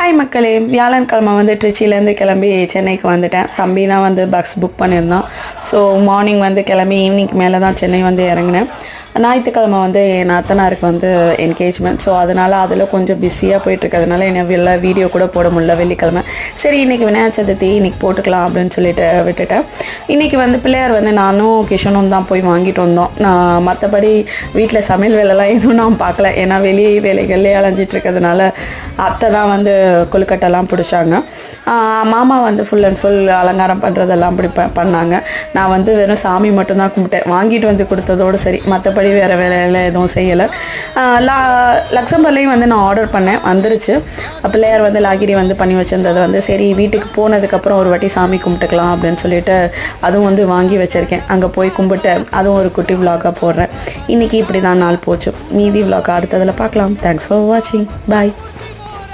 Hi மக்களே, வியாழன்கிழமை வந்து திருச்சியிலேருந்து கிளம்பி சென்னைக்கு வந்துட்டேன். தம்பி தான் வந்து பஸ் புக் பண்ணியிருந்தான். ஸோ மார்னிங் வந்து கிளம்பி ஈவினிங் மேலே தான் சென்னை வந்து இறங்கினேன். ஞாயிற்றுக்கிழமை வந்து என் அத்தனாருக்கு வந்து என்கேஜ்மெண்ட். ஸோ அதனால் அதில் கொஞ்சம் பிஸியாக போயிட்டுருக்கிறதுனால என்ன வீடியோ கூட போட முடியல வெள்ளிக்கிழமை. சரி இன்றைக்கி விநாயகர் சதுர்த்தி இன்றைக்கி போட்டுக்கலாம் அப்படின்னு சொல்லிட்டு விட்டுட்டேன். இன்றைக்கி வந்து பிள்ளையார் வந்து நானும் கிஷனும் தான் போய் வாங்கிட்டு வந்தோம். நான் மற்றபடி வீட்டில் சமையல் வேலைலாம் எதுவும் நான் பார்க்கல. ஏன்னா வெளியே வேலைகள்லேயே அலைஞ்சிட்டு இருக்கிறதுனால அத்தை தான் வந்து கொழுக்கட்டைலாம் பிடிச்சாங்க. மாமா வந்து ஃபுல் அண்ட் ஃபுல் அலங்காரம் பண்ணுறதெல்லாம் இப்படி பண்ணாங்க. நான் வந்து வெறும் சாமி மட்டும்தான் கும்பிட்டேன். வாங்கிட்டு வந்து கொடுத்ததோடு சரி, மற்றபடி வேறு வேலையில் எதுவும் செய்யலை. லக்சம்பர்லேயும் வந்து நான் ஆர்டர் பண்ணேன், வந்துருச்சு. பிள்ளையார் வந்து லாகிரி வந்து பண்ணி வச்சுருந்தது வந்து சரி வீட்டுக்கு போனதுக்கப்புறம் ஒரு வாட்டி சாமி கும்பிட்டுக்கலாம் அப்படின்னு சொல்லிட்டு அதுவும் வந்து வாங்கி வச்சுருக்கேன். அங்கே போய் கும்பிட்டு அதுவும் ஒரு குட்டி விலாகாக போடுறேன். இன்றைக்கி இப்படி தான் நாள் போச்சு. மீதி விலாக் அடுத்ததில் பார்க்கலாம். தேங்க்ஸ் ஃபார் வாட்சிங். பாய்.